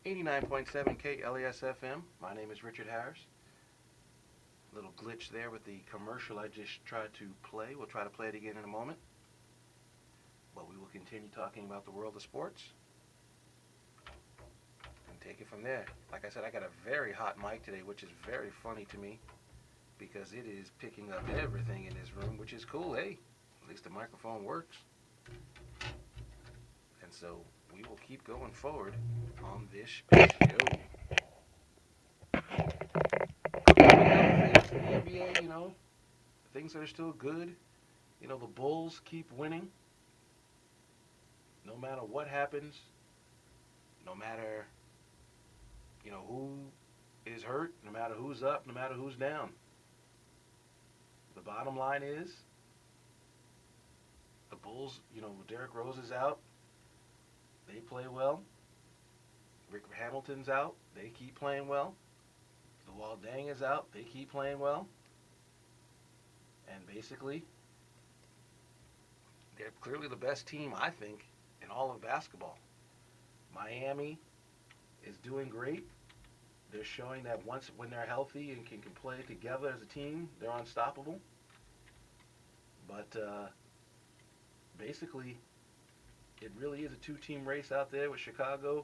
89.7 KLES-FM. My name is Richard Harris. Little glitch there with the commercial I just tried to play. We'll try to play it again in a moment. But we will continue talking about the world of sports and take it from there. Like I said, I got a very hot mic today, which is very funny to me because it is picking up everything in this room, which is cool. Hey, at least the microphone works. And so we will keep going forward on this show. Things in the NBA, things that are still good. The Bulls keep winning. No matter what happens, no matter, who is hurt, no matter who's up, no matter who's down. The bottom line is the Bulls, Derrick Rose is out. They play well. Rick Hamilton's out. They keep playing well. Luol Deng is out. They keep playing well. And basically, they're clearly the best team, I think, in all of basketball. Miami is doing great. They're showing that when they're healthy and can play together as a team, they're unstoppable. But basically, it really is a two-team race out there with Chicago.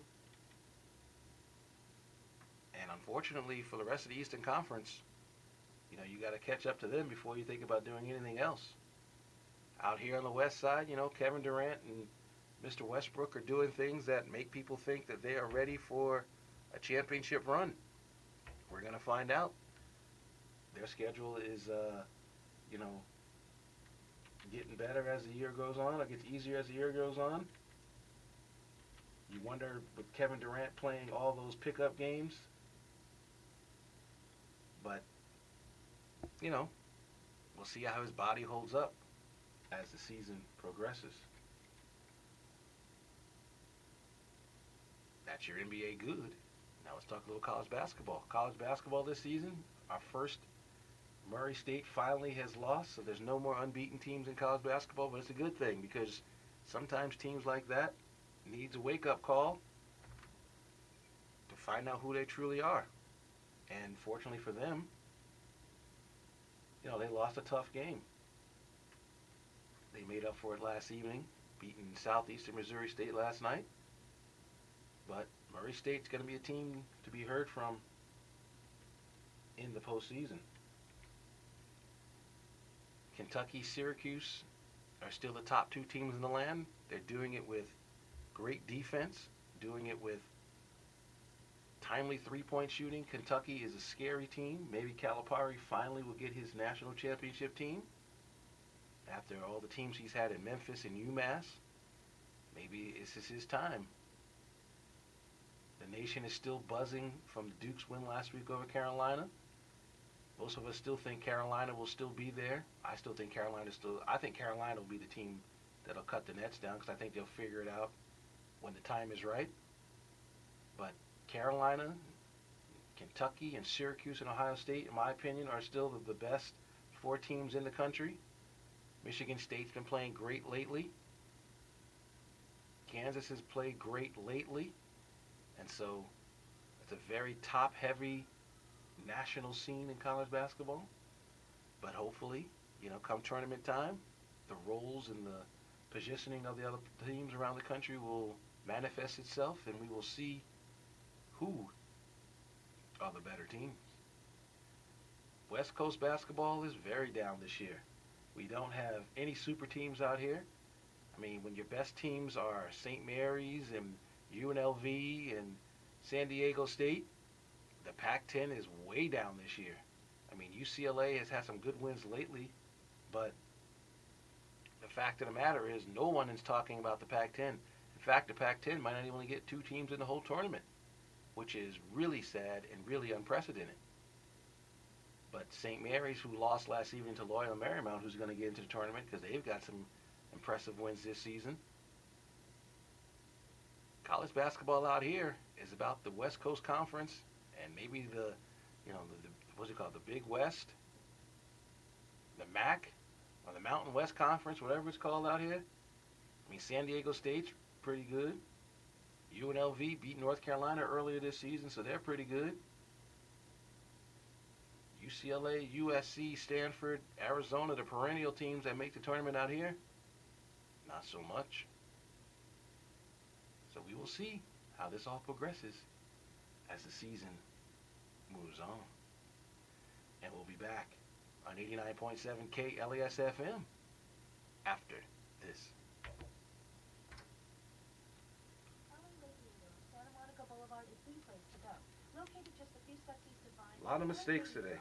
And unfortunately, for the rest of the Eastern Conference, you got to catch up to them before you think about doing anything else. Out here on the West Side, Kevin Durant and Mr. Westbrook are doing things that make people think that they are ready for a championship run. We're going to find out. Their schedule is, getting better as the year goes on. It gets easier as the year goes on. You wonder, with Kevin Durant playing all those pickup games, but, we'll see how his body holds up as the season progresses. That's your NBA good. Now let's talk a little college basketball. College basketball this season, our first Murray State finally has lost, so there's no more unbeaten teams in college basketball, but it's a good thing because sometimes teams like that needs a wake-up call to find out who they truly are. And fortunately for them, they lost a tough game. They made up for it last evening, beating Southeastern Missouri State last night. But Murray State's going to be a team to be heard from in the postseason. Kentucky, Syracuse are still the top two teams in the land. They're doing it with great defense, doing it with timely three-point shooting. Kentucky is a scary team. Maybe Calipari finally will get his national championship team after all the teams he's had in Memphis and UMass. Maybe this is his time. The nation is still buzzing from the Duke's win last week over Carolina. Most of us still think Carolina will still be there. I think Carolina will be the team that'll cut the nets down because I think they'll figure it out when the time is right. But Carolina, Kentucky, and Syracuse and Ohio State, in my opinion, are still the best four teams in the country. Michigan State's been playing great lately. Kansas has played great lately. And so it's a very top-heavy national scene in college basketball. But hopefully, come tournament time, the roles and the positioning of the other teams around the country will manifest itself, and we will see who are the better teams. West Coast basketball is very down this year. We don't have any super teams out here. I mean, when your best teams are St. Mary's and UNLV and San Diego State, the Pac-10 is way down this year. I mean, UCLA has had some good wins lately, but the fact of the matter is no one is talking about the Pac-10. In fact, the Pac-10 might not only get two teams in the whole tournament, which is really sad and really unprecedented. But St. Mary's, who lost last evening to Loyola Marymount, who's going to get into the tournament because they've got some impressive wins this season. College basketball out here is about the West Coast Conference and maybe the what's it called, the Big West, the MAC, or the Mountain West Conference, whatever it's called out here. I mean, San Diego State's pretty good. UNLV beat North Carolina earlier this season, so they're pretty good. UCLA, USC, Stanford, Arizona, the perennial teams that make the tournament out here, not so much. So we will see how this all progresses as the season moves on. And we'll be back on 89.7 KLAS FM after this. A lot of mistakes today.